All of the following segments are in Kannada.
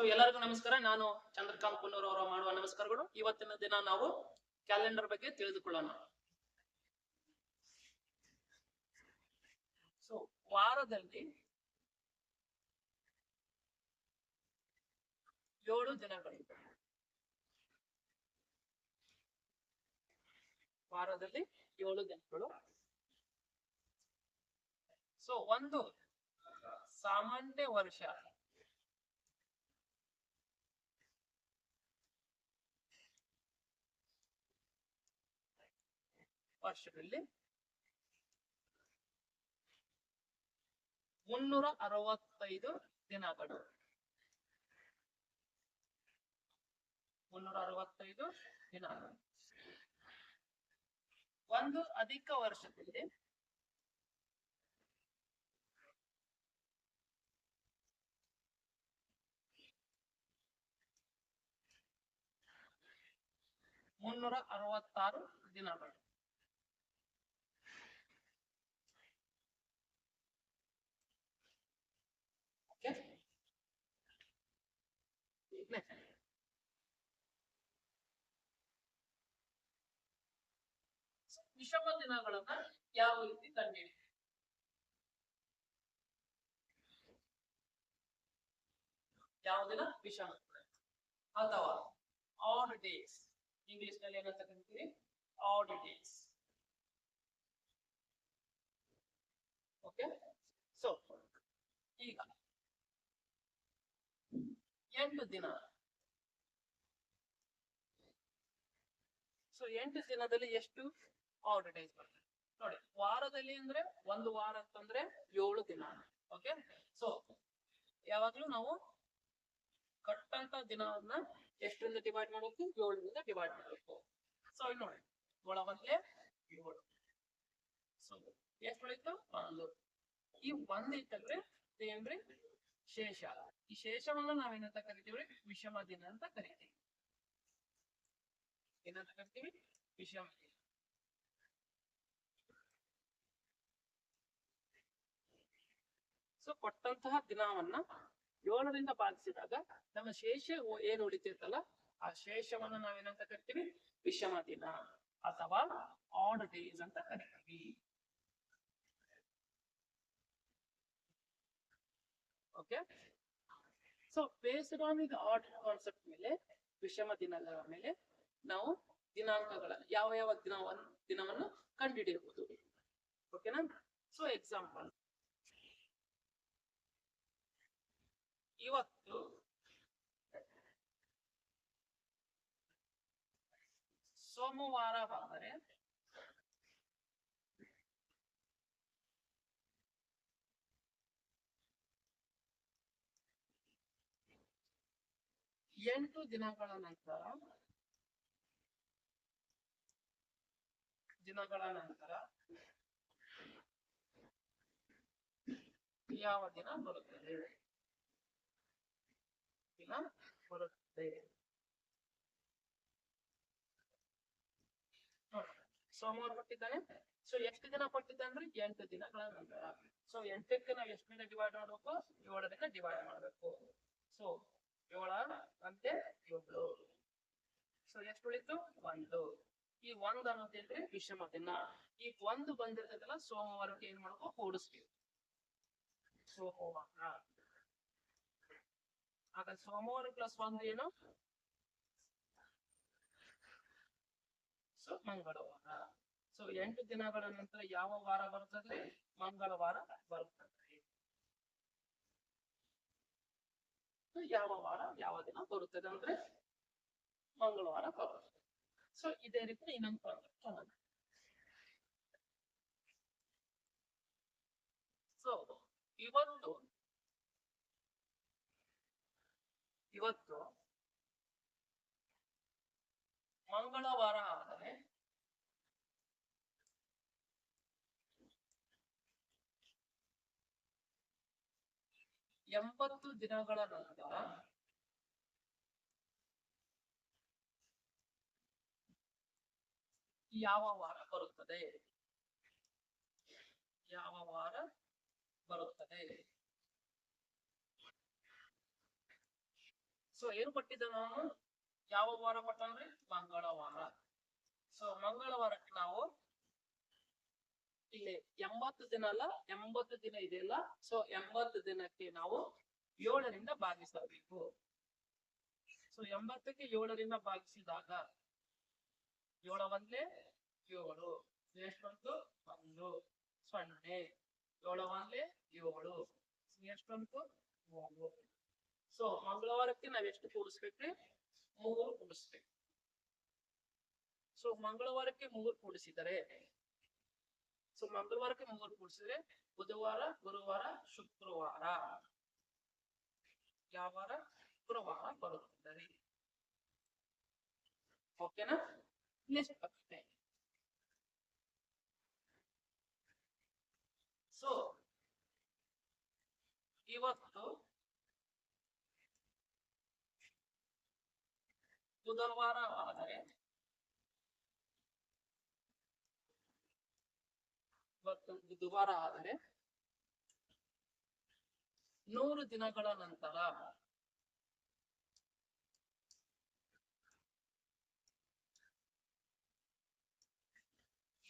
ಎಲ್ಲರಿಗೂ ನಮಸ್ಕಾರ. ನಾನು ಚಂದ್ರಕಾಂತ್ ಕುನ್ನೂರ್ ಅವರ ಮಾಡುವ ನಮಸ್ಕಾರಗಳು. ಇವತ್ತಿನ ದಿನ ನಾವು ಕ್ಯಾಲೆಂಡರ್ ಬಗ್ಗೆ ತಿಳಿದುಕೊಳ್ಳೋಣ. ವಾರದಲ್ಲಿ 7 ದಿನಗಳು. ವಾರದಲ್ಲಿ 7 ದಿನಗಳು. ಒಂದು ಸಾಮಾನ್ಯ ವರ್ಷದಲ್ಲಿ 365 ದಿನಗಳು. 365 ದಿನಗಳು. ಒಂದು ಅಧಿಕ ವರ್ಷದಲ್ಲಿ 366 ದಿನಗಳು. ವಿಷಮ ದಿನಗಳನ್ನ ಯಾವ ರೀತಿ ಕಂಡುಹಿಡಿಯುವುದು? ಯಾವ ದಿನ ವಿಷಮ ಅಥವಾ ಆಡ್ ಡೇಸ್, ಇಂಗ್ಲಿಷ್ ನಲ್ಲಿ ಏನಂತ ಕರಿತೀವಿ? Add days. ಓಕೆ, ಈಗ 8 ದಿನ. 8 ದಿನದಲ್ಲಿ ಎಷ್ಟು ಆಡ್ ಡೇಸ್ ಬರ್ತದೆ ನೋಡಿ. ವಾರದಲ್ಲಿ ಅಂದ್ರೆ ಒಂದು ವಾರ ಅಂತಂದ್ರೆ 7 ದಿನ. ಓಕೆ, ಯಾವಾಗ್ಲೂ ನಾವು ಕಟ್ಟಂತ ದಿನವನ್ನ ಎಷ್ಟರಿಂದ ಡಿವೈಡ್ ಮಾಡಬೇಕು? 7ರಿಂದ ಡಿವೈಡ್ ಮಾಡಬೇಕು. ಇಲ್ಲಿ ನೋಡಿ, ಒಳಗೊಂದೇ 7. ಎಷ್ಟು ಉಳಿತು? 1. ಈ 1 ಇತ್ತಂದ್ರೆ ಏನ್ರಿ? ಶೇಷ. ಈ ಶೇಷವನ್ನ ನಾವೇನಂತ ಕರಿತೀವಿ? ವಿಷಮ ದಿನ ಅಂತ ಕರಿತೀವಿ. ಏನಂತ ಕರಿತೀವಿ? ವಿಷಮ ದಿನ. ಕೊಟ್ಟಂತಹ ದಿನವನ್ನ 7ರಿಂದ ಭಾಗಿಸಿದಾಗ ನಮ್ಮ ಶೇಷ ಏನು ಉಳಿತಿರ್ತಲ್ಲ, ಆ ಶೇಷವನ್ನ ನಾವೇನಂತ ಕರಿತೀವಿ? ವಿಷಮ ದಿನ ಅಥವಾ ಆಡ್ ಡೇಸ್ ಅಂತ ಕರಿತೀವಿ. ಓಕೆ, ಬೇಸ್ಡ್ ಆನ್ ಇದು ಆಡ್ ಕಾನ್ಸೆಪ್ಟ್ ಮೇಲೆ, ವಿಷಮ ದಿನಗಳ ಮೇಲೆ ನಾವು ದಿನಾಂಕಗಳ ಯಾವ ದಿನವನ್ನು ಕಂಡುಹಿಡಿಯಬಹುದು. ಓಕೆನಾ? ಎಕ್ಸಾಂಪಲ್, ಇವತ್ತು ಸೋಮವಾರವಾದರೆ 8 ದಿನಗಳ ನಂತರ ಯಾವ ದಿನ ಬರುತ್ತದೆ? ಸೋಮವಾರ ಕೊಟ್ಟಿದ್ದಾನೆ. ಎಷ್ಟು ದಿನ ಕೊಟ್ಟಿದ್ದ ಅಂದ್ರೆ 8 ದಿನಗಳ ನಂತರ. 8ಕ್ಕೆ ನಾವು ಎಷ್ಟರಿಂದ ಡಿವೈಡ್ ಮಾಡಬೇಕು? 7ರಿಂದ ಡಿವೈಡ್ ಮಾಡಬೇಕು. 7 ಅಂತೆ 7. ಎಷ್ಟು ಉಳಿತು? 1. ಈ 1 ಅನ್ನೋದೇನ್ರಿ? ವಿಷಮ ದಿನ. ಈ 1 ಬಂದಿರ್ತದಲ್ಲ, ಸೋಮವಾರಕ್ಕೆ ಏನ್ ಮಾಡ್ಬೇಕು? ಕೂಡಿಸ್ತೀವಿ. ಸೋಮವಾರ. ಆಗ ಸೋಮವಾರ ಪ್ಲಸ್ 1 ಏನು? ಮಂಗಳವಾರ. 8 ದಿನಗಳ ನಂತರ ಯಾವ ವಾರ ಬರ್ತದೆ? ಮಂಗಳವಾರ ಬರುತ್ತದೆ. ಯಾವ ವಾರ ಯಾವ ದಿನ ಬರುತ್ತದೆ ಅಂದ್ರೆ ಮಂಗಳವಾರ ಬರುತ್ತದೆ. ಇದೇ ರೀತಿ ಇನ್ನೊಂದು ಕಾನ್ಸೆಪ್ಟ್. ಇವತ್ತು ಮಂಗಳವಾರ ಆದರೆ 80 ದಿನಗಳ ನಂತರ ಯಾವ ವಾರ ಬರುತ್ತದೆ? ಸೊ ಏನು ಕೊಟ್ಟಿದ್ದ ನಾವು ಯಾವ ವಾರ ಕೊಟ್ಟಂದ್ರೆ ಮಂಗಳವಾರ. ಸೊ ಮಂಗಳವಾರಕ್ಕೆ ನಾವು ಇಲ್ಲಿ 80 ದಿನ ಅಲ್ಲ 80 ದಿನ ಇದೆಯಲ್ಲ, ಸೊ 80 ದಿನಕ್ಕೆ ನಾವು 7ರಿಂದ ಭಾಗಿಸಬೇಕು. ಸೊ 80ಕ್ಕೆ 7ರಿಂದ ಭಾಗಿಸಿದಾಗ 7 ಒಂದ್ಲೆ 7, ಎಷ್ಟು ಬಂತು 1 0, 7 ಒಂದ್ಲೆ 7, ಎಷ್ಟು ಬಂತು 3. ಸೊ ಮಂಗಳವಾರಕ್ಕೆ ನಾವ್ ಎಷ್ಟು ಕೂಡಿಸ್ಬೇಕ್ರಿ 3 ಕೂಡಿಸ್ಬೇಕು. ಸೊ ಮಂಗಳವಾರಕ್ಕೆ 3 ಕೂಡಿಸಿದರೆ, ಸೊ ಮಂಗಳವಾರಕ್ಕೆ 3 ಕೂಡಿಸಿದ್ರೆ ಬುಧವಾರ, ಗುರುವಾರ, ಶುಕ್ರವಾರ, ಯಾವ ವಾರ ಶುಕ್ರವಾರ ಬರುತ್ತದೆ. ಓಕೆನಾ? ನೆಕ್ಸ್ಟ್ ಪ್ರಶ್ನೆ. ಸೊ ಇವತ್ತು ಬುಧವಾರ ಆದರೆ ಬುಧವಾರ ಆದರೆ 100 ದಿನಗಳ ನಂತರ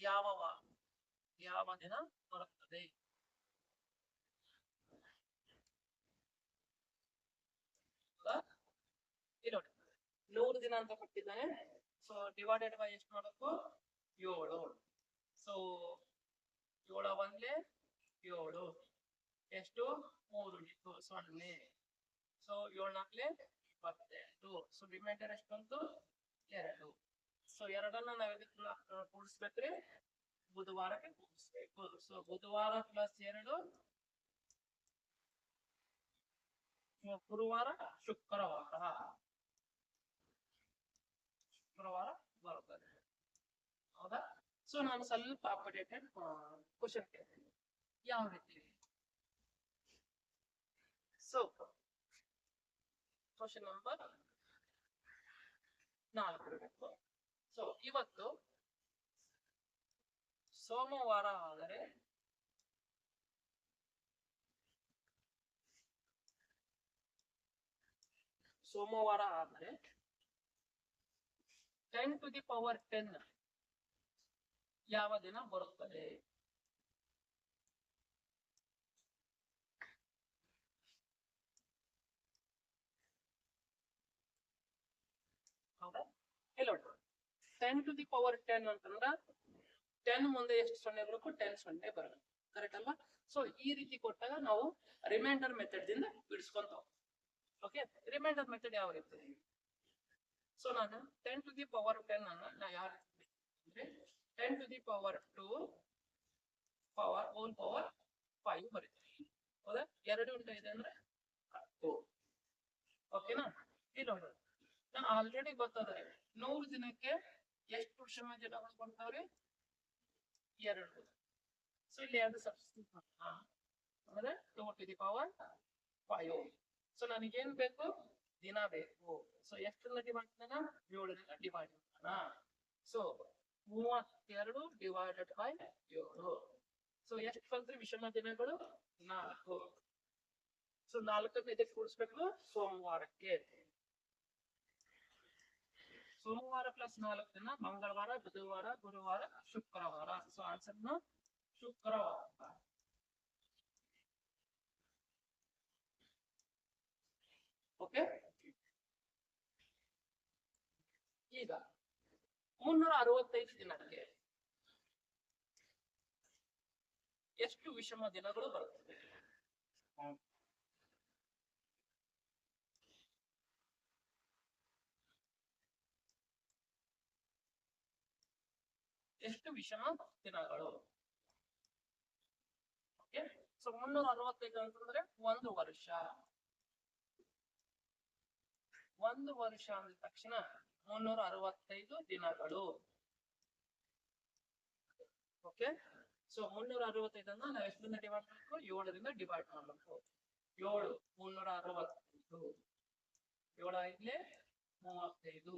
ಯಾವ ದಿನ ಬರುತ್ತದೆ? ನೋಡಿ 100 ದಿನ ಅಂತ ಕೊಟ್ಟಿದ್ದಾನೆ. ಸೊ ಡಿವೈಡೆಡ್ ಬೈ ಎಷ್ಟು ಮಾಡಬೇಕು 7. ಸೊ 7 ಒಂದ್ಲೆ 7, ಎಷ್ಟು 3 0. ಸೊ 7 ನಾಲ್ಕಲೆ 28. ಸೊ ರಿಮೈಂಡರ್ ಎಷ್ಟು ಬಂತು 2. ಸೊ 2ನ್ನ ನಾವ್ ಇದಕ್ಕೆ ಕೂಡಿಸ್ಬೇಕ್ರಿ ಬುಧವಾರಕ್ಕೆ ಕೂಡಿಸ್ಬೇಕು. ಸೊ ಬುಧವಾರ ಪ್ಲಸ್ 2 ಗುರುವಾರ ಶುಕ್ರವಾರ ಬರುತ್ತದೆ. ಹೌದಾ? ಸೊ ನಾನು ಸ್ವಲ್ಪ ಅಪ್ಡೇಟೆಡ್ ಕ್ವಶನ್ ಕೇಳ್ತೀನಿ ಯಾವ ರೀತಿ. ಸೊ ಕ್ವಶನ್ ನಂಬರ್ 4 ಇರಬೇಕು. ಸೊ ಇವತ್ತು ಸೋಮವಾರ ಆದರೆ ಸೋಮವಾರ ಆದರೆ 10 to the power 10 ಯಾವ ದಿನ ಬರುತ್ತದೆ? ಹೌದಾ? ಇಲ್ಲ 10 to the power 10 ಅಂತಂದ್ರ 10 ಮುಂದೆ ಎಷ್ಟು ಸೊನ್ನೆ ಬರಬೇಕು 10 ಸೊನ್ನೆ ಬರಬೇಕು. ಕರೆಕ್ಟ್ ಅಲ್ವಾ? ಸೊ ಈ ರೀತಿ ಕೊಟ್ಟಾಗ ನಾವು ರಿಮೈಂಡರ್ ಮೆಥಡ್ ದಿಂದ ಬಿಡಿಸ್ಕೊಂತ. ಓಕೆ, ರಿಮೈಂಡರ್ ಮೆಥಡ್ ಯಾವ ರೀತಿ? ಸೊ ನಾನು 10 to the power 10 ಅನ್ನ ನಾ ಯಾವ ರೀತಿ 10 to the power 2 whole power 5 ಬರೀತೀನಿ. ಹೌದಾ? 2 ಇಂಟು 5 ಅಂದ್ರೆ 10. ಓಕೆನಾ? ಇಲ್ಲಿ ನೋಡಿ ನಾನು ಆಲ್ರೆಡಿ ಗೊತ್ತದ 100 ದಿನಕ್ಕೆ ಎಷ್ಟು ವಿಷಮ ದಿನಗಳು ಕೊಡ್ತಾವ್ರಿ 2. ಸೊ ಇಲ್ಲಿ 2 ಸಬ್ಸ್ಟಿಟ್ಯೂಟ್ ಅಂದ್ರೆ 2 to the power 5. ಸೊ ನನಗೇನ್ ಬೇಕು ದಿನ ಬೇಕು. ಸೊ ಎಷ್ಟನ್ನ ಡಿವೈಡ್ ಮಾಡೋಣ 7ರಿಂದ ಡಿವೈಡ್ ಮಾಡೋಣ. So 32 divided by 7. ಸೊ ಎಷ್ಟು ಬಂದ್ರೆ ವಿಷಮ ದಿನಗಳು 4. ಸೊ 4ನ್ನ ಇದಕ್ಕೆ ಕೂಡಿಸ್ಬೇಕು ಸೋಮವಾರಕ್ಕೆ. ಸೋಮವಾರ ಪ್ಲಸ್ 4 ದಿನ ಮಂಗಳವಾರ, ಬುಧವಾರ, ಗುರುವಾರ, ಶುಕ್ರವಾರ. ಸೊ ಆನ್ಸರ್ನ ಶುಕ್ರವಾರ. ಓಕೆ, ಈಗ 365 ದಿನಕ್ಕೆ ಎಷ್ಟು ವಿಷಮ ದಿನಗಳು ಬರುತ್ತವೆ? ಎಷ್ಟು ವಿಷಮ ದಿನಗಳು? ಓಕೆ, ಸೊ 365 ಅಂತಂದ್ರೆ 1 ವರ್ಷ. 1 ವರ್ಷ ಅಂದ ತಕ್ಷಣ 365 ದಿನಗಳು. ಓಕೆ, ಸೊ 365 ಅನ್ನ ನಾವು ಎಷ್ಟರಿಂದ ಡಿವೈಡ್ ಮಾಡಬೇಕು 7ರಿಂದ ಡಿವೈಡ್ ಮಾಡಬೇಕು. 7 365 7 5 35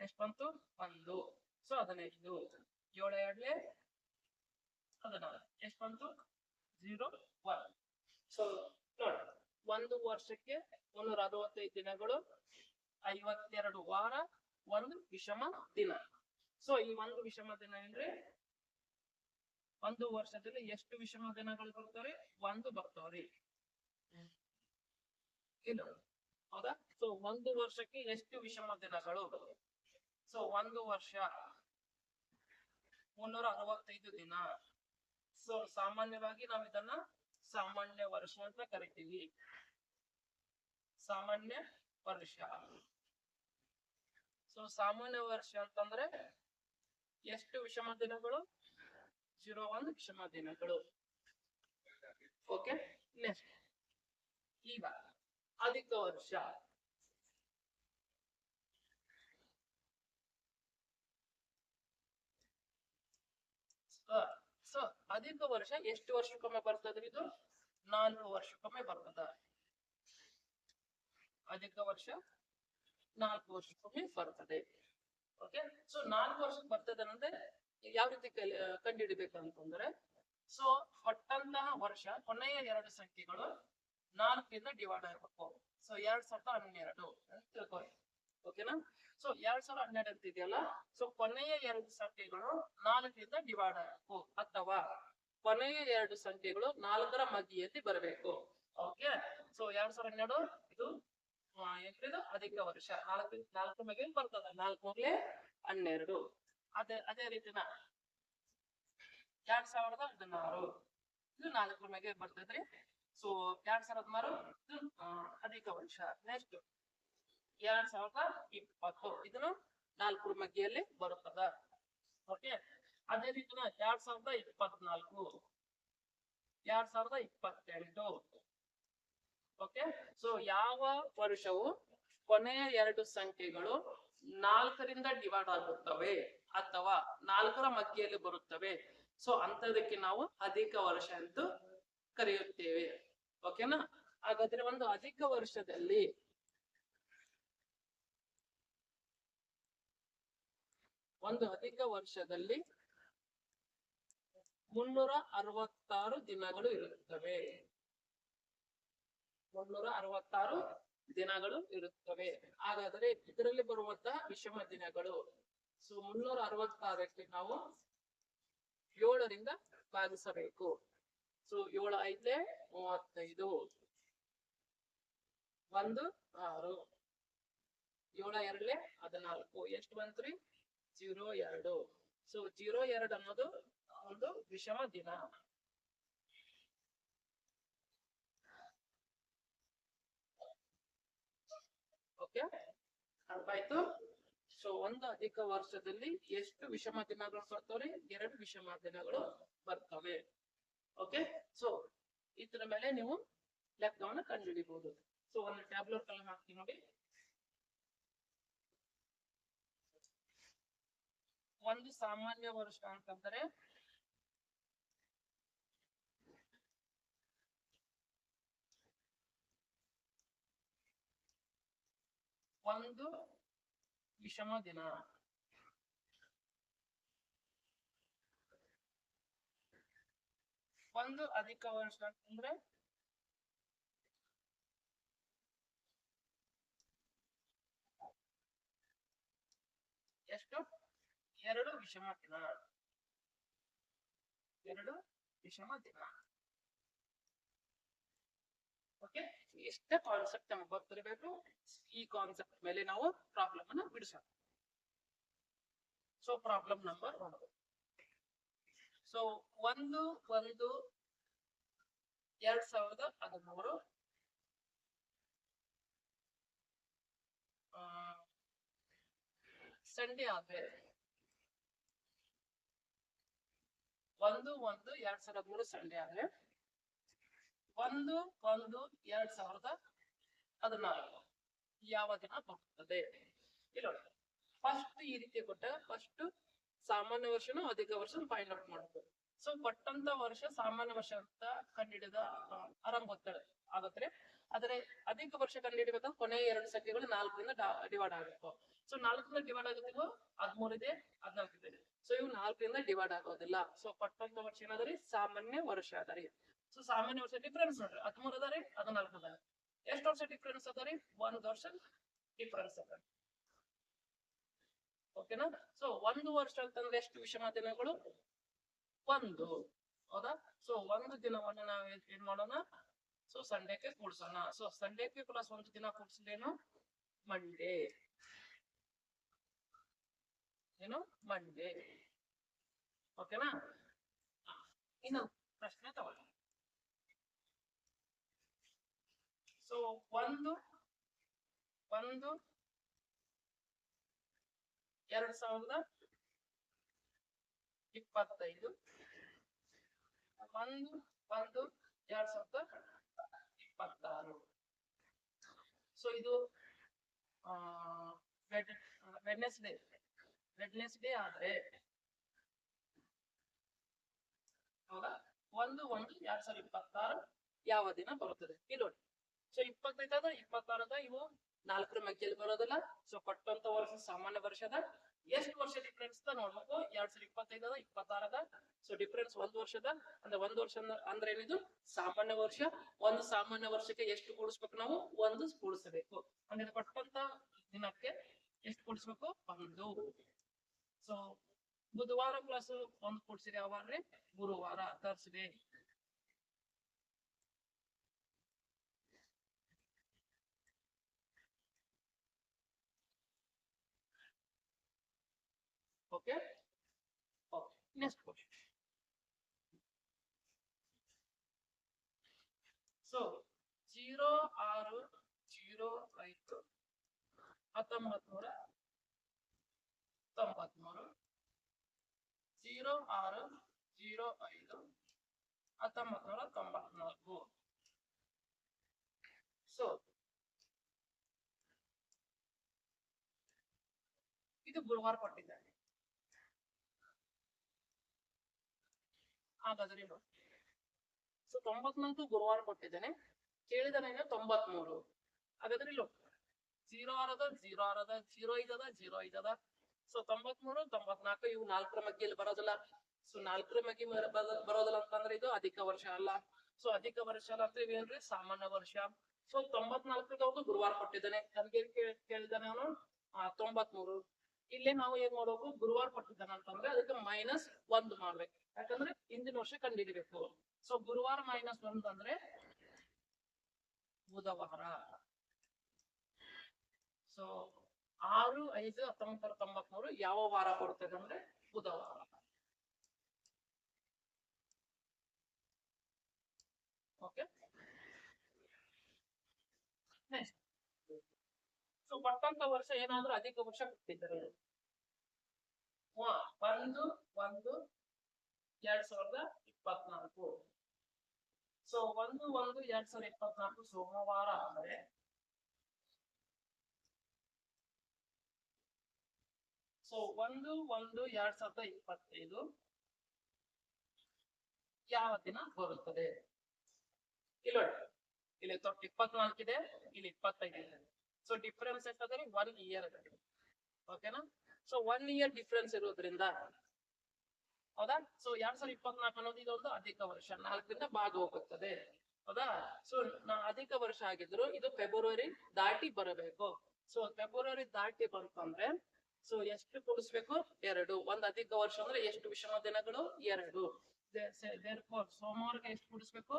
ಎಷ್ಟು ಬಂತು 1. ಸೊ 15 7 2 16 ಎಷ್ಟು ಬಂತು 0 1. ಸೊ ನೋಡಿ ಒಂದು ವರ್ಷಕ್ಕೆ 365 ದಿನಗಳು, 52 ವಾರ, ಒಂದು ವಿಷಮ ದಿನ. ಸೊ ಈ ಒಂದು ವಿಷಮ ದಿನ ಅಂದ್ರೆ ಒಂದು ವರ್ಷದಲ್ಲಿ ಎಷ್ಟು ವಿಷಮ ದಿನಗಳು ಬರ್ತಾವ್ರಿ? ಒಂದು ಬರ್ತಾವ್ರಿ, ಇಲ್ಲ ಹೌದಾ? ಸೊ ಒಂದು ವರ್ಷಕ್ಕೆ ಎಷ್ಟು ವಿಷಮ ದಿನಗಳು? ಸೊ ಒಂದು ವರ್ಷ 365 ದಿನ. ಸೊ ಸಾಮಾನ್ಯವಾಗಿ ನಾವು ಇದನ್ನ ಸಾಮಾನ್ಯ ವರ್ಷ ಅಂತ ಕರಿತೀವಿ. ಸಾಮಾನ್ಯ ವರ್ಷ. ಸೊ ಸಾಮಾನ್ಯ ವರ್ಷ ಅಂತಂದ್ರೆ ಎಷ್ಟು ವಿಷಮ ದಿನಗಳು? 01 ವಿಷಮ ದಿನಗಳು. ಓಕೆ, ನೆಕ್ಸ್ಟ್ ಈಗ ಅಧಿಕ ವರ್ಷ. ಸೊ ಅಧಿಕ ವರ್ಷ ಎಷ್ಟು ವರ್ಷಕ್ಕೊಮ್ಮೆ ಬರ್ತದ್ರಿ? ಇದು 4 ವರ್ಷಕ್ಕೊಮ್ಮೆ ಬರ್ತದ. ಅಧಿಕ ವರ್ಷ 4 ವರ್ಷಕ್ಕೊಮ್ಮೆ ಬರ್ತದೆ. ಓಕೆ, ಸೊ 4 ವರ್ಷಕ್ಕೆ ಬರ್ತದೆ ಅಂದ್ರೆ ಯಾವ ರೀತಿ ಕಂಡುಹಿಡಿಬೇಕಂತಂದ್ರೆ, ಸೊ ಕೊಟ್ಟಂತಹ ವರ್ಷ ಕೊನೆಯ 2 ಸಂಖ್ಯೆಗಳು 4ರಿಂದ ಡಿವೈಡ್ ಆಗಬೇಕು. ಸೊ 2012 ಅಂತ ತಿಳ್ಕೊಳ್ಳಿ. ಓಕೆನಾ? ಸೊ 2012 ಅಂತ ಇದೆಯಲ್ಲ, ಸೊ ಕೊನೆಯ 2 ಸಂಖ್ಯೆಗಳು 4ರಿಂದ ಡಿವೈಡ್ ಆಗಬೇಕು, ಅಥವಾ ಕೊನೆಯ 2 ಸಂಖ್ಯೆಗಳು 4ರ ಮಧ್ಯೆಯಲ್ಲಿ ಬರಬೇಕು. ಓಕೆ, ಸೊ 2012 ಇದು ಅಧಿಕ ವರ್ಷ. 4 ಮಗೆ ಬರ್ತದ, 4 × 12. ಅದೇ ರೀತಿನ 2016 ಇದು 4 ಮಗೆ ಬರ್ತದ್ರಿ. ಸೊ 2016 ಇದು ಅಧಿಕ ವರ್ಷ. ನೆಕ್ಸ್ಟ್ 2020 ಇದನ್ನು 4 ಮಧ್ಯೆಯಲ್ಲಿ ಬರುತ್ತದ. ಓಕೆ, ಅದೇ ರೀತಿನ 2024, 2028. ಓಕೆ, ಸೊ ಯಾವ ವರ್ಷವು ಕೊನೆಯ 2 ಸಂಖ್ಯೆಗಳು 4ರಿಂದ ಡಿವೈಡ್ ಆಗುತ್ತವೆ ಅಥವಾ 4ರ ಮಧ್ಯೆಯಲ್ಲಿ ಬರುತ್ತವೆ, ಸೊ ಅಂತದಕ್ಕೆ ನಾವು ಅಧಿಕ ವರ್ಷ ಅಂತ ಕರೆಯುತ್ತೇವೆ. ಓಕೆನಾ? ಹಾಗಾದ್ರೆ ಒಂದು ಅಧಿಕ ವರ್ಷದಲ್ಲಿ ಒಂದು ಅಧಿಕ ವರ್ಷದಲ್ಲಿ 366 ದಿನಗಳು ಇರುತ್ತವೆ. 366 ದಿನಗಳು ಇರುತ್ತವೆ. ಹಾಗಾದರೆ ಇದರಲ್ಲಿ ಬರುವಂತಹ ವಿಷಮ ದಿನಗಳು, ಸೊ 366ಕ್ಕೆ ನಾವು 7ರಿಂದ ಭಾಗಿಸಬೇಕು. ಸೊ 7 5 35, 1 6, 7 2 14. ಎಷ್ಟು ಬಂತ್ರಿ? 02. ಸೊ 02 ಅನ್ನೋದು ಒಂದು ವಿಷಮ ದಿನ. ಓಕೆ, ಅರ್ಥ ಆಯ್ತು? ಸೊ ಒಂದು ಅಧಿಕ ವರ್ಷದಲ್ಲಿ ಎಷ್ಟು ವಿಷಮ ದಿನಗಳು ಬರ್ತವೆ? 2 ವಿಷಮ ದಿನಗಳು ಬರ್ತವೆ. ಓಕೆ, ಸೊ ಇದರ ಮೇಲೆ ನೀವು ಲೆಕ್ಕವನ್ನು ಕಂಡುಹಿಡಿಬಹುದು. ಸೊ ಒಂದು ಟ್ಯಾಬ್ಲೆಟ್ ಕಲರ್ ಹಾಕ್ತೀನಿ ನೋಡಿ. ಒಂದು ಸಾಮಾನ್ಯ ವರ್ಷ ಅಂತಂದ್ರೆ ಒಂದು ವಿಷಮ ದಿನ. ಒಂದು ಅಧಿಕ ವರ್ಷ ಅಂತಂದ್ರೆ ಎಷ್ಟು? 2 ವಿಷಮ ದಿನ. 2 ವಿಷಮ ದಿನ. ಓಕೆ, ಇಷ್ಟ ಕಾನ್ಸೆಪ್ಟ್ ನಮಗೆ ಗೊತ್ತಿರಬೇಕು. ಈ ಕಾನ್ಸೆಪ್ಟ್ ಮೇಲೆ ನಾವು ಪ್ರಾಬ್ಲಮ್ ಅನ್ನ ಬಿಡಿಸೋಣ. So problem number 1. So 1/1/2013 Sunday ಆದ್ರೆ 1/1/2013 ಸಂಡೇ ಆದ್ರೆ 1/1/2014 ಯಾವ ದಿನ ಬರ್ತದೆ? ಇಲ್ಲ, ಫಸ್ಟ್ ಈ ರೀತಿ ಕೊಟ್ಟ ಫಸ್ಟ್ ಸಾಮಾನ್ಯ ವರ್ಷನೂ ಅಧಿಕ ವರ್ಷ ಫೈಂಡ್ ಔಟ್ ಮಾಡಬೇಕು. ಸೊ ಕೊಟ್ಟಂತ ವರ್ಷ ಸಾಮಾನ್ಯ ವರ್ಷ ಅಂತ ಕಂಡುಹಿಡಿದ ಆರಾಮ್ ಆಗತ್ತೆ. ಆದ್ರೆ ಅಧಿಕ ವರ್ಷ ಕಂಡುಹಿಡಿಬೇಕಾದ್ರೆ ಕೊನೆಯ 2 ಸಂಖ್ಯೆಗಳು 4ರಿಂದ ಡಿವೈಡ್ ಆಗಬೇಕು. ಸೊ 4ರಿಂದ ಡಿವೈಡ್ ಆಗುತ್ತಿಗೂ 13 ಇದೆ, 14 ಇದೆ. ಸೊ ಇವು 4ರಿಂದ ಡಿವೈಡ್ ಆಗೋದಿಲ್ಲ. ಸೊ ಕೊಟ್ಟಂತ ವರ್ಷ ಏನಾದ್ರಿ? ಸಾಮಾನ್ಯ ವರ್ಷ ಅದರಿ. ಸೊ ಸಾಮಾನ್ಯ ವರ್ಷ ಡಿಫ್ರೆನ್ಸ್ ನೋಡ್ರಿ, 13 ಅದಾರಿ, 14 ಅದ. ಎಷ್ಟು ವರ್ಷ ಡಿಫ್ರೆನ್ಸ್ ಅದ ರೀ? 1 ವರ್ಷ ಡಿಫ್ರೆನ್ಸ್ ಅದ. ಓಕೆನಾ? ಸೊ 1 ವರ್ಷ ಅಂತಂದ್ರೆ ಎಷ್ಟು ವಿಷಮ ದಿನಗಳು? 1. ಹೌದಾ? ಸೊ 1 ದಿನವನ್ನ ನಾವು ಏನ್ ಮಾಡೋಣ? ಸೊ ಸಂಡೇಗೆ ಕೂಡ್ಸೋಣ. ಸೊ ಸಂಡೇಗೆ ಪ್ಲಸ್ 1 ದಿನ ಕೂಡ್ಸಿದೇನು? ಮಂಡೇ. ಏನು? ಮಂಡೇ. ಓಕೆನಾ? ಇನ್ನು ಪ್ರಶ್ನೆ ತಗೊಳ್ಳಿ. ಸೊ 1 2025 1/1/2026. ಸೊ ಇದು ವೆಡ್ನೆಸ್ಡೇ ಆದ್ರೆ ಹೌದಾ? 1/1/2026 ಯಾವ ದಿನ ಬರುತ್ತದೆ? ಇಲ್ಲಿ ನೋಡಿ. ಸೊ 25 26 ಇವು 4ರ ಮಧ್ಯದಲ್ಲಿ ಬರೋದಿಲ್ಲ. ಸೊ ಕೊಟ್ಟಂತ ವರ್ಷ ಸಾಮಾನ್ಯ ವರ್ಷದ ಎಷ್ಟು ವರ್ಷ ಡಿಫ್ರೆನ್ಸ್ ನೋಡ್ಬೇಕು? 2025 26 ಸೊ ಡಿಫ್ರೆನ್ಸ್ 1 ವರ್ಷದ. ಅಂದ್ರೆ 1 ವರ್ಷ ಅಂದ್ರೆ ಏನಿದು? ಸಾಮಾನ್ಯ ವರ್ಷ. ಒಂದು ಸಾಮಾನ್ಯ ವರ್ಷಕ್ಕೆ ಎಷ್ಟು ಕೂಡಿಸ್ಬೇಕು ನಾವು? 1 ಕೂಡಿಸಬೇಕು. ಅಂದ್ರೆ ಕೊಟ್ಟಂತ ದಿನಕ್ಕೆ ಎಷ್ಟು ಕೂಡಿಸ್ಬೇಕು? 1. ಸೊ ಬುಧವಾರ ಪ್ಲಸ್ 1 ಕೂಡಿಸಿದ್ರೆ ಯಾವಾಗ್ರಿ? ಗುರುವಾರ, Thursday. Okay. Okay. Next question. So 06/05/1993 06/05/1994. So ಇದು ಗುರುವಾರ ಕೊಟ್ಟಿದ್ದಾರೆ. ಹಾಗಾದ್ರೆ ಸೊ 94 ಗುರುವಾರ ಕೊಟ್ಟಿದ್ದೇನೆ. ಕೇಳಿದಾನೆ 93. ಹಾಗಾದ್ರೆ ಇಲ್ಲ 0 ಸೊ 93 94 ಇವು 4ರ ಮಧ್ಯದಲ್ಲಿ ಬರೋದಿಲ್ಲ. ಸೊ 4ರ ಮಧ್ಯೆ ಬರೋದಿಲ್ಲ ಅಂತಂದ್ರೆ ಇದು ಅಧಿಕ ವರ್ಷ ಅಲ್ಲ. ಸೊ ಅಧಿಕ ವರ್ಷ ಅಲ್ಲ ಅಂದ್ರೆ ಇವೇನ್ರಿ? ಸಾಮಾನ್ಯ ವರ್ಷ. ಸೊ 94 ಗುರುವಾರ ಕೊಟ್ಟಿದ್ದಾನೆ. ನನ್ಗೆ ಕೇಳಿದಾನೆ ಅವನು 93. ಇಲ್ಲೇ ನಾವು ಏನ್ ಮಾಡ್ಬೇಕು? ಗುರುವಾರ ಕೊಟ್ಟಿದ್ದಾನೆ ಅಂತಂದ್ರೆ ಅದಕ್ಕೆ -1 ಮಾಡ್ಬೇಕು. ಯಾಕಂದ್ರೆ ಹಿಂದಿನ ವರ್ಷ ಕಂಡುಹಿಡಿಬೇಕು. ಸೊ ಗುರುವಾರ -1 ಅಂದ್ರೆ ಬುಧವಾರ. ಸೊ 6/5/1993 ಯಾವ ವಾರ ಬರುತ್ತದೆ ಅಂದ್ರೆ ಬುಧವಾರ. ಓಕೆ. ನೆಕ್ಸ್ಟ್. ಸೊ ಕೊಟ್ಟಂತ ವರ್ಷ ಏನಾದ್ರೂ ಅಧಿಕ ವರ್ಷ ಕೊಟ್ಟಿದ್ದಾರೆ. 1/1/2024. ಸೊ 1/1/2024 ಸೋಮವಾರ ಅಂದ್ರೆ ಸೊ 1/1/2025 ಯಾವ ದಿನ ಬರುತ್ತದೆ? ಇಲ್ಲಿ 24 ಇದೆ, ಇಲ್ಲಿ 25 ಇದೆ. ಸೊ ಡಿಫರೆನ್ಸ್ ಎಷ್ಟಾದ್ರೆ 1 ಇಯರ್ ಇದೆ. ಓಕೆನಾ? ಸೊ 1 ಇಯರ್ ಡಿಫರೆನ್ಸ್ ಇರೋದ್ರಿಂದ ಹೌದಾ? ಸೊ 2024 ಅನ್ನೋದು ಇದೊಂದು ಅಧಿಕ ವರ್ಷ. 4ರಿಂದ ಭಾಗ ಹೋಗುತ್ತದೆ. ಹೌದಾ? ಸೊ ಅಧಿಕ ವರ್ಷ ಆಗಿದ್ರು ಇದು ಫೆಬ್ರವರಿ ದಾಟಿ ಬರಬೇಕು. ಸೊ ಫೆಬ್ರವರಿ ದಾಟಿ ಬಂತಂದ್ರೆ ಸೊ ಎಷ್ಟು ಕೂಡಿಸ್ಬೇಕು? 2. ಒಂದು ಅಧಿಕ ವರ್ಷ ಅಂದ್ರೆ ಎಷ್ಟು ವಿಷಮ ದಿನಗಳು? 2. ಸೋಮವಾರಕ್ಕೆ ಎಷ್ಟು ಕೂಡಿಸ್ಬೇಕು?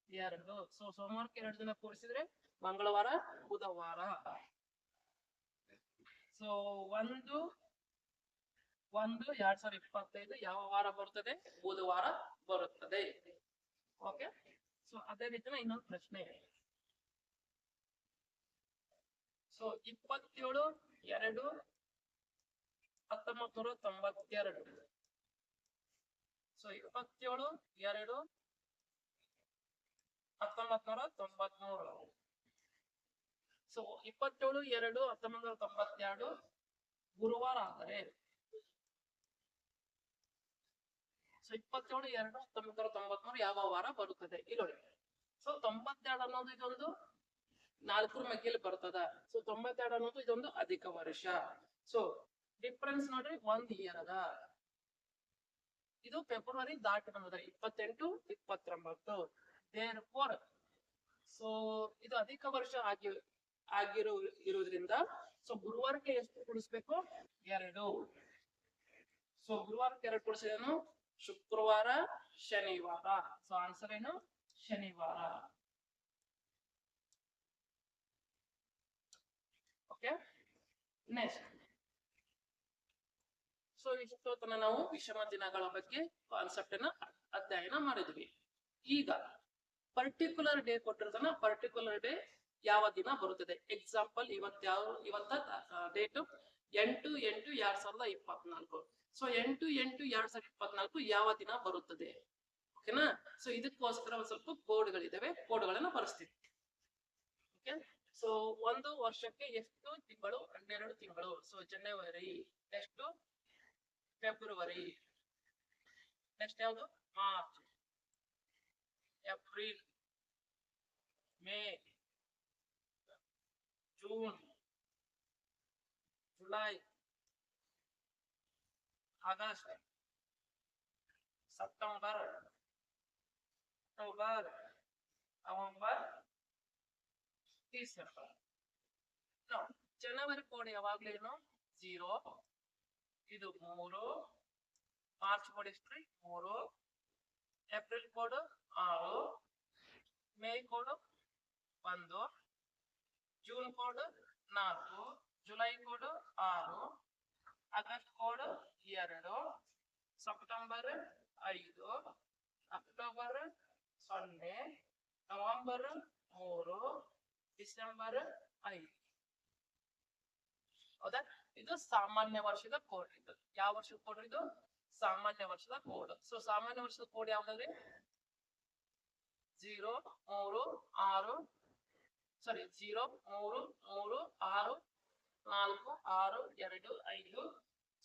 2. ಸೊ ಸೋಮವಾರಕ್ಕೆ 2 ದಿನ ಕೂಡಿಸಿದ್ರೆ ಮಂಗಳವಾರ, ಬುಧವಾರ. ಸೊ 1/1/2025 ಯಾವ ವಾರ ಬರುತ್ತದೆ? ಬುಧವಾರ ಬರುತ್ತದೆ. ಓಕೆ. ಸೊ ಅದೇ ರೀತಿ ಇನ್ನೊಂದು ಪ್ರಶ್ನೆ. ಸೊ 27/2/1992. ಸೊ 27/2/1993. ಸೊ 27/2/1992 ಗುರುವಾರ ಆದರೆ ಸೊ 27/2/1993 ಯಾವ ವಾರ ಬರುತ್ತದೆ? ಇಲ್ಲಿ ನೋಡಿ. ಸೊ 92 ಅನ್ನೋದು ಇದೊಂದು 4ರ ಮಧ್ಯದಲ್ಲಿ ಬರ್ತದ. ಸೊ 92 ಅನ್ನೋದು ಇದೊಂದು ಅಧಿಕ ವರ್ಷ. ಸೊ ಡಿಫರೆನ್ಸ್ ನೋಡ್ರಿ 1 ಇಯರ್ ಅದ. ಇದು ಫೆಬ್ರವರಿ ದಾಟಿ ಬಂದದ 28 29. ಸೊ ಇದು ಅಧಿಕ ವರ್ಷ ಇರೋದ್ರಿಂದ ಸೊ ಗುರುವಾರಕ್ಕೆ ಎಷ್ಟು ಕೂಡಿಸ್ಬೇಕು? 2. ಸೊ ಗುರುವಾರಕ್ಕೆ 2 ಕೂಡಿಸಿದೇನು? ಶುಕ್ರವಾರ, ಶನಿವಾರ. ಸೊ ಆನ್ಸರ್ ಏನು? ಶನಿವಾರ. Okay, next. ಸೊ ಇಷ್ಟು ತನಕ ನಾವು ವಿಷಮ ದಿನಗಳ ಬಗ್ಗೆ ಕಾನ್ಸೆಪ್ಟ್ ಅನ್ನ ಅಧ್ಯಯನ ಮಾಡಿದ್ವಿ. ಈಗ ಪರ್ಟಿಕ್ಯುಲರ್ ಡೇ ಕೊಟ್ಟಿರ್ತಾನ, ಪರ್ಟಿಕ್ಯುಲರ್ ಡೇ ಯಾವ ದಿನ ಬರುತ್ತದೆ. ಎಕ್ಸಾಂಪಲ್ ಇವತ್ತ ಡೇಟ್ 8/8/2024. ಸೊ 8/8/2024 ಯಾವ ದಿನ ಬರುತ್ತದೆ? ಓಕೆನಾ? ಸೊ ಇದಕ್ಕೋಸ್ಕರ ಒಂದ್ ಸ್ವಲ್ಪ ಕೋಡ್ಗಳಿದಾವೆ, ಕೋಡ್ಗಳನ್ನ ಬರೆಸ್ತೀವಿ. ಓಕೆ, ಸೊ ಒಂದು ವರ್ಷಕ್ಕೆ ಎಷ್ಟು ತಿಂಗಳು? 12 ತಿಂಗಳು. So January, next February, next ಯಾವುದು? March, April, May, June, July, August, September, October, November, December. January code ಯಾವಾಗ್ಲೇನು 0, ಇದು 3, ಮಾರ್ಚ್ ಕೋಡ್ ಎಷ್ಟು? 3, April code 6, May code 1, June code 4, July code 6, August code 2, September 5, October 0, November 3, December 5. ಹೌದಾ? ಇದು ಸಾಮಾನ್ಯ ವರ್ಷದ ಕೋಡ್. ಇದು ಯಾವ ವರ್ಷದ ಕೋಡ್? ಇದು ಸಾಮಾನ್ಯ ವರ್ಷದ ಕೋಡ್. ಸೊ ಸಾಮಾನ್ಯ ವರ್ಷದ ಕೋಡ್ ಯಾವ್ದಾದ್ರೆ 0 3 6 ಸಾರಿ 0 3 3 6 4 6 2 5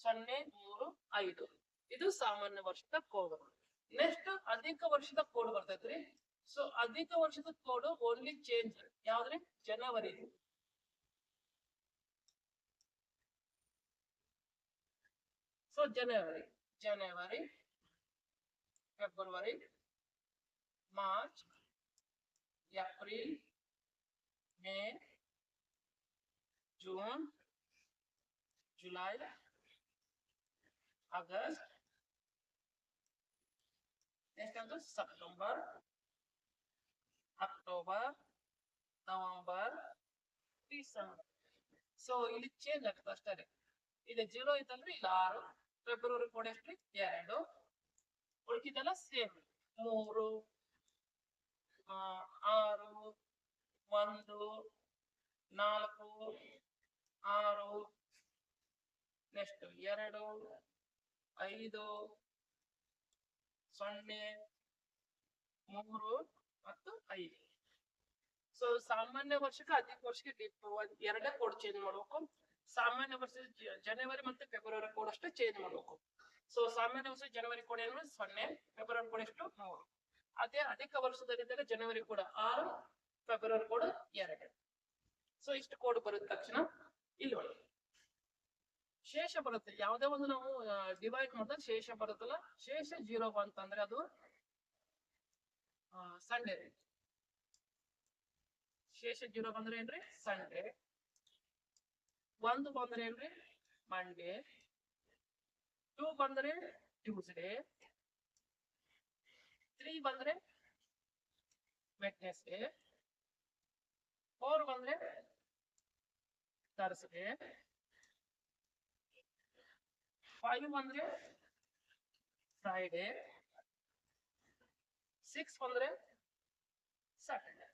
0 3 5. ಇದು ಸಾಮಾನ್ಯ ವರ್ಷದ ಕೋಡ್. ನೆಕ್ಸ್ಟ್ ಅಧಿಕ ವರ್ಷದ ಕೋಡ್ ಬರ್ತೈತ್ರಿ. ಸೊ ಅಧಿಕ ವರ್ಷದ ಕೋಡ್ ಓನ್ಲಿ ಚೇಂಜ್ ಯಾವ್ದ್ರಿ? January. So January, February, March, April, May, June, July, August, next September, October, November, December. So ಇಲ್ಲಿ ಚೇಂಜ್ ಆಗುತ್ತೆ ಅಷ್ಟೇ. ಇಲ್ಲಿ 0 ಇತ್ತಂದ್ರೆ ಇಲ್ಲಿ 6, ಫೆಬ್ರವರಿ ಕೋಡ್ ಎಷ್ಟು? 2, ಉಳಿಕಿದೆಲ್ಲ ಸೇಮ್ 3, 6, 1, 4, 6, ನೆಕ್ಸ್ಟ್ 2, 5, 0, 3 ಮತ್ತು 5. ಸೊ ಸಾಮಾನ್ಯ ವರ್ಷಕ್ಕೆ ಅಧಿಕ ವರ್ಷಕ್ಕೆ 2 ಕೋಡ್ ಚೇಂಜ್ ಮಾಡ್ಬೇಕು. ಸಾಮಾನ್ಯ ವರ್ಷ ಜನವರಿ ಮತ್ತೆ ಫೆಬ್ರವರಿ ಕೋಡ್ ಅಷ್ಟೇ ಚೇಂಜ್ ಮಾಡ್ಬೇಕು. ಸೊ ಸಾಮಾನ್ಯ ವರ್ಷ ಜನವರಿ ಕೋಡ್ ಏನು? 0, ಫೆಬ್ರವರಿ ಕೋಡ್ ಎಷ್ಟು? 3. ಅದೇ ಅಧಿಕ ವರ್ಷದಲ್ಲಿದ್ದಾಗ ಜನವರಿ ಕೋಡ್ 6, ಫೆಬ್ರವರಿ ಕೋಡ್ 2. ಸೊ ಇಷ್ಟು ಕೋಡ್ ಬರೋದ ತಕ್ಷಣ ಇಲ್ಲಿ ನೋಡಿ ಶೇಷ ಬರುತ್ತೆ. ಯಾವುದೇ ಒಂದು ನಾವು ಡಿವೈಡ್ ಮಾಡಿದಾಗ ಶೇಷ ಬರುತ್ತಲ್ಲ, ಶೇಷ 0 ಬಂತಂದ್ರೆ ಅದು ಸಂಡೇ. ಶೇಷ 0 ಬಂದ್ರೆ ಏನ್ರಿ? ಸಂಡೇ. 1 ಬಂದ್ರೆ ಏನ್ರಿ? ಮಂಡೇ. 2 ಬಂದ್ರೆ ಟ್ಯೂಸ್ಡೇ. 3 ಬಂದ್ರೆ ವೆಡ್ನೆಸ್ಡೇ. 4 ಬಂದ್ರೆ ಥರ್ಸ್ಡೇ. 5 ಬಂದ್ರೆ ಫ್ರೈಡೇ. 6 ಬಂದ್ರೆ ಸ್ಯಾಟರ್ಡೆ.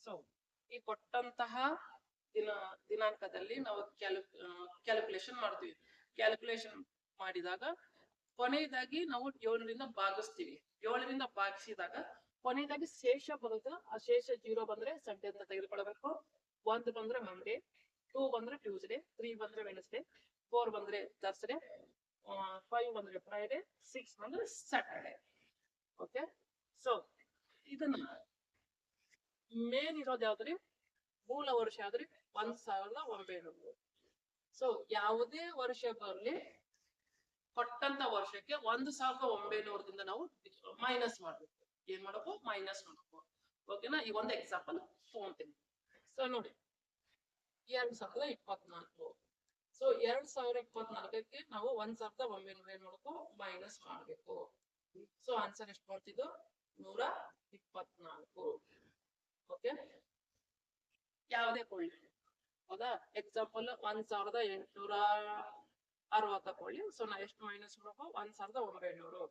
ಸೊ ಈ ಕೊಟ್ಟಂತಹ ದಿನಾಂಕದಲ್ಲಿ ನಾವು ಕ್ಯಾಲ್ಕುಲೇಷನ್ ಮಾಡ್ತೀವಿ. ಕ್ಯಾಲ್ಕುಲೇಷನ್ ಮಾಡಿದಾಗ ಕೊನೆಯದಾಗಿ ನಾವು 7ರಿಂದ ಭಾಗಿಸ್ತೀವಿ. 7ರಿಂದ ಭಾಗಿಸಿದಾಗ ಕೊನೆಯದಾಗಿ ಶೇಷ ಬರುತ್ತೆ. ಆ ಶೇಷ 0 ಬಂದ್ರೆ ಸಂಡೇ ಅಂತ ತೆಗೆದುಕೊಳ್ಬೇಕು. 1 ಬಂದ್ರೆ ಮಂಡೇ, 2 ಬಂದ್ರೆ ಟ್ಯೂಸ್ಡೇ, 3 ಬಂದ್ರೆ ವೆನ್ಸ್ಡೇ, 4 ಬಂದ್ರೆ ಥರ್ಸ್ಡೇ, 5 ಬಂದ್ರೆ ಫ್ರೈಡೇ, 6 ಬಂದ್ರೆ ಸ್ಯಾಟರ್ಡೆ. ಓಕೆ, ಸೊ ಇದನ್ನ ಮೇನ್ ಇರೋದು ಯಾವ್ದ್ರಿ? ಮೂಲ ವರ್ಷ ಆದ್ರಿ 1900. ಸೊ ಯಾವುದೇ ವರ್ಷ ಬರಲಿ, ಕೊಟ್ಟಂತ ವರ್ಷಕ್ಕೆ 1900ದಿಂದ ನಾವು ಮೈನಸ್ ಮಾಡ್ಬೇಕು. ಏನ್ ಮಾಡಬೇಕು? ಮೈನಸ್ ಮಾಡ್ಬೇಕು. ಓಕೆನಾ? ಈಗ ಒಂದು ಎಕ್ಸಾಂಪಲ್ ತಗೊಂತೀನಿ. ಸೊ ನೋಡಿ 2024. ಸೊ 2024ಕ್ಕೆ ನಾವು 1900 ಏನ್ ಮಾಡಬೇಕು ಮೈನಸ್ ಮಾಡಬೇಕು. ಸೊ ಆನ್ಸರ್ ಎಷ್ಟು ಬರ್ತಿದ್ದು 124. ಓಕೆ, ಯಾವುದೇ ಕೊಳ್ಳಿ ಹೌದಾ? ಎಕ್ಸಾಂಪಲ್ 1860 ಕೊಳ್ಳಿ. ಸೊ ನಾ ಎಷ್ಟು ಮೈನಸ್ ಮಾಡಬೇಕು 1900.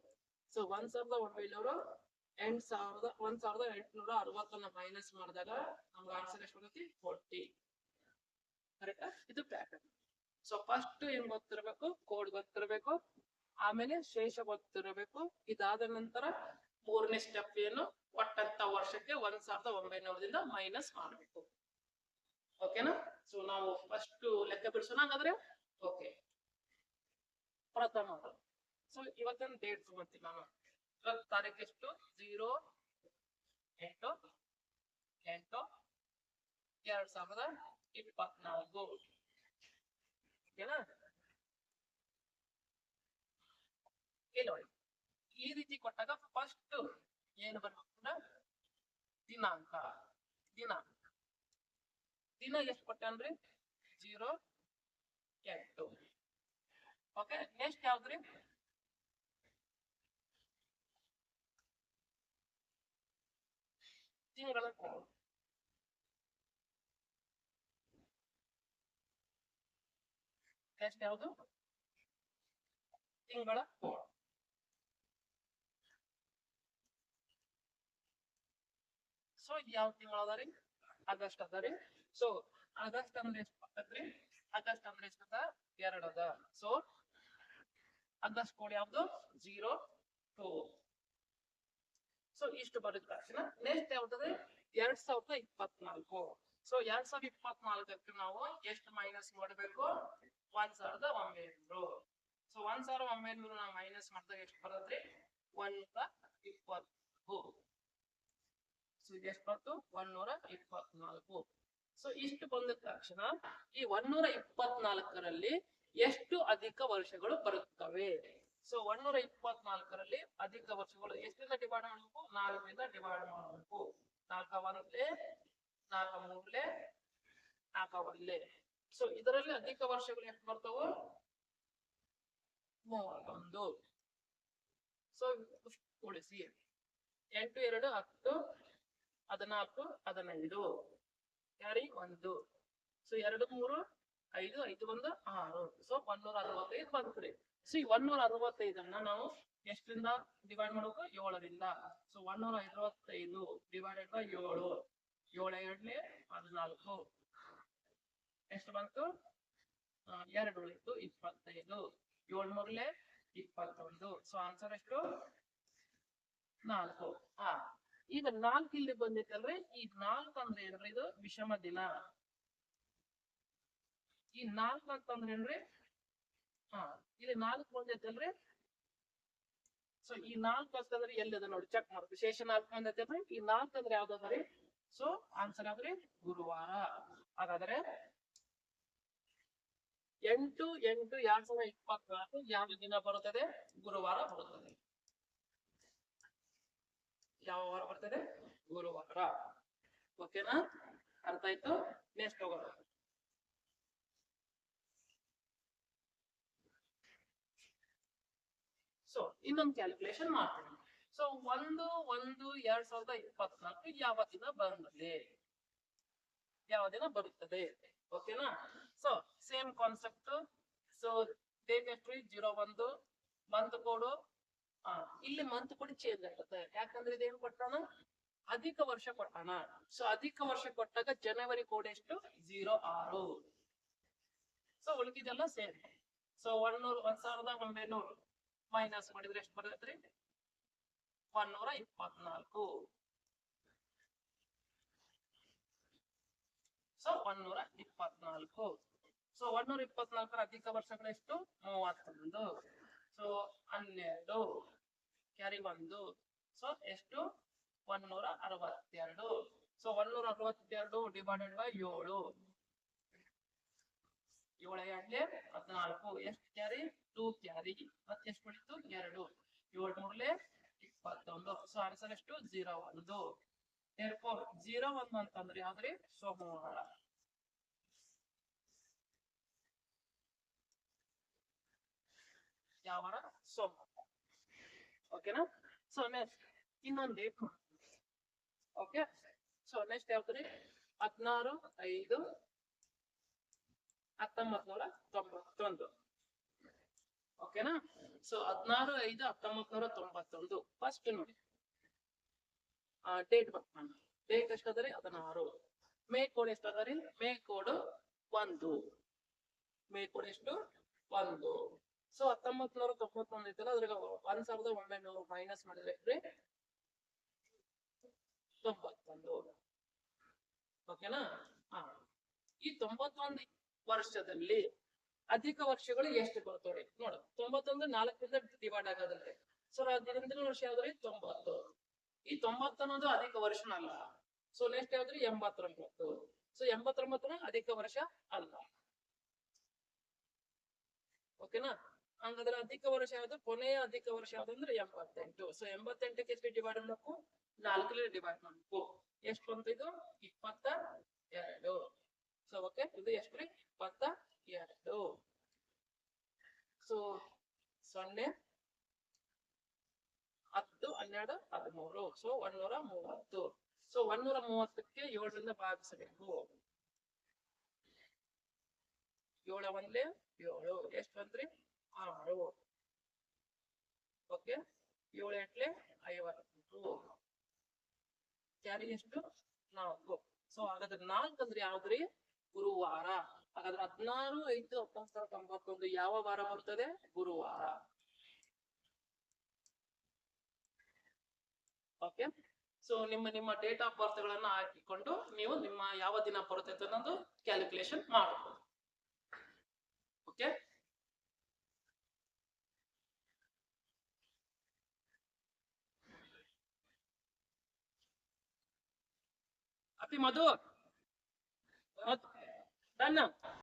ಸೊ 1900 1860 ಮೈನಸ್ ಮಾಡಿದಾಗ ನಮ್ಗೆ ಆನ್ಸರ್ ಎಷ್ಟು ಬರ್ತೈತಿ 40. ಕರೆಕ್ಟಾ? ಇದು ಪ್ಯಾಟರ್ನ್. ಸೊ ಫಸ್ಟ್ ಏನ್ ಗೊತ್ತಿರಬೇಕು, ಕೋಡ್ ಗೊತ್ತಿರಬೇಕು, ಆಮೇಲೆ ಶೇಷ ಗೊತ್ತಿರಬೇಕು. ಇದಾದ ನಂತರ ಮೂರನೇ ಸ್ಟೆಪ್ ಏನು, ಒಟ್ಟಂತ ವರ್ಷಕ್ಕೆ 1900ದಿಂದ ಮೈನಸ್ ಮಾಡಬೇಕು. ಓಕೆನಾ? ಸೊ ನಾವು ಫಸ್ಟ್ ಲೆಕ್ಕ ಬಿಡಿಸೋಣ ಹಾಗಾದ್ರೆ. ಓಕೆ, ಪ್ರಥಮ. ಸೊ ಇವತ್ತಿನ ಡೇಟ್ ತಗೊಂತೀನಿ ನಾನು. ಇವತ್ತು ತಾರೀಕು ಎಷ್ಟು 08/8/2024. ಓಕೆನಾ? ನೋಡಿ, ಈ ರೀತಿ ಕೊಟ್ಟಾಗ ಫಸ್ಟ್ ಏನು ಬರ್ಬೇಕು, ದಿನಾಂಕ. ದಿನ ಎಷ್ಟು ಕೊಟ್ಟನ್ರಿ 08. ಓಕೆ, ನೆಕ್ಸ್ಟ್ ಯಾವ್ದ್ರಿ ತಿಂಗಳ ಕೋಡ್. ನೆಕ್ಸ್ಟ್ ಯಾವುದು ತಿಂಗಳ ಕೋಡ್. ಸೊ ಯಾವ ತಿಂಗಳ ಅದಾರಿ, ಆಗಸ್ಟ್ ಅದಾರಿ. ಸೊ ಆಗಸ್ಟ್ ಅಂದ್ರೆ ಎಷ್ಟು ಬರ್ತೈತ್ರಿ, ಆಗಸ್ಟ್ ಅಂದ್ರೆ ಎಷ್ಟು ಅದ 2 ಅದ. ಸೊ ಆಗಸ್ಟ್ ಕೋಡ್ ಯಾವ್ದು 02. ಸೊ ಇಷ್ಟು ಬರುತ್ತೆ ತಕ್ಷಣ. ನೆಕ್ಸ್ಟ್ ಯಾವ್ದು 2024. ಸೊ 2024ಕ್ಕೆ ನಾವು ಎಷ್ಟು ಮೈನಸ್ ಮಾಡಬೇಕು 1900. ಸೊ 1900 ನಾವು ಮೈನಸ್ ಮಾಡಿದಾಗ ಎಷ್ಟು ಬರುತ್ತೆ 120. ಸೊ ಎಷ್ಟು ಬಂತು 124. ಸೊ ಇಷ್ಟು ಬಂದ ತಕ್ಷಣ ಈ 124ರಲ್ಲಿ ಎಷ್ಟು ಅಧಿಕ ವರ್ಷಗಳು ಬರುತ್ತವೆ. ಸೊ 124ರಲ್ಲಿ ಅಧಿಕ ವರ್ಷಗಳು ಎಷ್ಟರಿಂದ ಡಿವೈಡ್ ಮಾಡಬೇಕು, 4ರಿಂದ ಡಿವೈಡ್ ಮಾಡಬೇಕು. 4 1 4 3 4 1. ಸೊ ಇದರಲ್ಲಿ ಅಧಿಕ ವರ್ಷಗಳು ಎಷ್ಟು ಬರ್ತಾವ 31. ಸೊ ಉಳಿಸಿ 8 2 10 14 15 ಕ್ಯಾರಿ 1. ಸೊ 2 3 5 5 1 6. ಸೊ 165 ಬಂತ್ರಿ. ಸೊ ಈ 165 ನಾವು ಎಷ್ಟರಿಂದ ಡಿವೈಡ್ ಮಾಡಬೇಕು 7ರಿಂದ. So 165 divided by 7. 7 2 14. ಎಷ್ಟು ಬಂತು 2 ಉಳಿತು 25. 7 3 21. ಸೊ ಆನ್ಸರ್ ಎಷ್ಟು 4. ಈಗ 4 ಇಲ್ಲಿ ಬಂದಿತ್ತಲ್ರಿ. ಈ 4 ಅಂದ್ರೆ ಏನ್ರಿ, ಇದು ವಿಷಮ ದಿನ. ಈ 4 ಅಂತಂದ್ರೆ ಏನ್ರಿ, ಇಲ್ಲಿ 4 ಬಂದೈತಲ್ರಿ. ಸೊ ಈ 4 ಅಂತಂದ್ರೆ ಎಲ್ಲಿದೆ ನೋಡಿ ಚೆಕ್ ಮಾಡ್ತೀವಿ. ಶೇಷ 4 ಬಂದೈತಲ್ರಿ. ಈ 4 ಅಂದ್ರೆ ಯಾವ್ದಾದ್ರಿ, ಸೊ ಆನ್ಸರ್ ಯಾವ್ದ್ರಿ ಗುರುವಾರ. ಹಾಗಾದ್ರೆ 8/8/2024 ಯಾವ ದಿನ ಬರುತ್ತದೆ, ಗುರುವಾರ ಬರುತ್ತದೆ. ಯಾವ ವಾರ ಬರ್ತದೆ, ಗುರುವಾರ. ಓಕೆನಾ? ಅರ್ಥ ಆಯ್ತು? ನೆಕ್ಸ್ಟ್ ಹೋಗೋಣ. ಸೊ ಇನ್ನೊಂದು ಕ್ಯಾಲ್ಕುಲೇಷನ್ ಮಾಡ್ತೀನಿ. ಸೊ 1/1/2024 ಯಾವ ದಿನ ಬಂದಿದೆ, ಯಾವ ದಿನ ಬರುತ್ತದೆ. ಓಕೆನಾ? So same concept. So date ಎಷ್ಟು 01. ಮಂತ್ ಕೋಡು ಇಲ್ಲಿ ಮಂತ್ ಕೂಡ ಚೇಂಜ್ ಆಗುತ್ತೆ. ಯಾಕಂದ್ರೆ ಇದೇನು ಕೊಟ್ಟಾನ, ಅಧಿಕ ವರ್ಷ ಕೊಟ್ಟಾನ. ಸೊ ಅಧಿಕ ವರ್ಷ ಕೊಟ್ಟಾಗ ಜನವರಿ ಕೋಡ್ ಎಷ್ಟು 06. ಸೊ ಉಳಿದಿದೆಲ್ಲ ಸೇಮ್. ಸೊ 1900 ಮೈನಸ್ ಮಾಡಿದ್ರೆ ಎಷ್ಟು ಬರ್ತೈತ್ರಿ 124. ಸೊ 124. ಸೊ 124 ಅಧಿಕ ವರ್ಷಗಳು ಎಷ್ಟು 31. So 12 carry 1. ಸೊ ಎಷ್ಟು 162. So 162 divided by 7. 7 2 14. ಎಷ್ಟು ಕ್ಯಾರಿ 2 ಕ್ಯಾರಿ. ಮತ್ತೆ ಎಷ್ಟು ಉಳಿತು 2. 7 3 21. ಸೊ ಆನ್ಸರ್ ಎಷ್ಟು 01. 01 ಅಂತಂದ್ರೆ ಯಾವ್ದ್ರಿ ಸೋಮವಾರ. ಯಾವಾರ ಸೋಮವಾರ. ಓಕೆನಾ? ಸೊ ನೆಕ್ಸ್ಟ್ ಇನ್ನೊಂದು ಡೇಟ್. ಓಕೆ, ಸೊ ನೆಕ್ಸ್ಟ್ ಯಾವ್ದ್ರಿ 16/5/1991. ಓಕೆನಾ? ಸೊ 16/5/1991 ಫಸ್ಟ್ ನೋಡಿ ಡೇಟ್ ಬರ್ತಾನ. ಡೇಟ್ ಎಷ್ಟಾದ್ರಿ 16. ಮೇ ಕೋಡ್ ಎಷ್ಟಾದ್ರಿ? May code 1. ಮೇ ಕೋಡ್ ಎಷ್ಟು? 1. ಸೊ 1991 ಐತಲ್ಲ, ಅದ್ರಾಗ 1900 ಮೈನಸ್ ಮಾಡಿದ್ರೆ 91. ಓಕೆನಾ? ಈ 91 ವರ್ಷದಲ್ಲಿ ಅಧಿಕ ವರ್ಷಗಳು ಎಷ್ಟು ಬರ್ತವೆ ನೋಡ. 91 4ರಿಂದ ಡಿವೈಡ್ ಆಗೋದಲ್ರಿ. ಸೊ ಅದರಿಂದ ವರ್ಷ ಯಾವ್ದ್ರಿ? 90. ಈ 90 ಅನ್ನೋದು ಅಧಿಕ ವರ್ಷನಲ್ಲ. ಸೊ ನೆಕ್ಸ್ಟ್ ಯಾವ್ದ್ರಿ? 89. ಸೊ 89 ಅಧಿಕ ವರ್ಷ ಅಲ್ಲ. ಓಕೆನಾ? ಹಂಗಾದ್ರೆ ಅಧಿಕ ವರ್ಷ ಯಾವ್ದು? ಕೊನೆಯ ಅಧಿಕ ವರ್ಷ ಯಾವ್ದಂದ್ರೆ 88. ಸೊ 88ಕ್ಕೆ ಎಷ್ಟು ಡಿವೈಡ್ ಮಾಡಬೇಕು? 4 ಡಿವೈಡ್ ಮಾಡಬೇಕು. ಎಷ್ಟು ಬಂತು ಇದು? 22. ಸೊ ಓಕೆ, ಇದು ಎಷ್ಟ್ರಿ? 22. ಸೊ 0 10 12 13. ಸೊ 130. ಸೊ 130ಕ್ಕೆ 7ರಿಂದ ಭಾಗಿಸಬೇಕು. 7 1 7. ಎಷ್ಟು ಬಂದ್ರಿ? 6. ಓಕೆ, 7 8 50. ಕ್ಯಾರಿ ಎಷ್ಟು? 4. ಸೊ ಹಾಗಾದ್ರೆ 4 ಅಂದ್ರೆ ಯಾವ್ದ್ರಿ? ಗುರುವಾರ. ಹಾಗಾದ್ರೆ 16/5/1991 ಯಾವ ವಾರ ಬರ್ತದೆ? ಗುರುವಾರ. ಓಕೆ, ಸೊ ನಿಮ್ಮ ಡೇಟ್ ಆಫ್ ಬರ್ತ್ ಗಳನ್ನ ಹಾಕಿಕೊಂಡು ನೀವು ನಿಮ್ಮ ಯಾವ ದಿನ ಬರುತ್ತೆ ಅನ್ನೋದು ಕ್ಯಾಲ್ಕುಲೇಷನ್ ಮಾಡಬಹುದು. ಓಕೆ, ಅಪ್ಪಿ ಮಧು ಡನ್.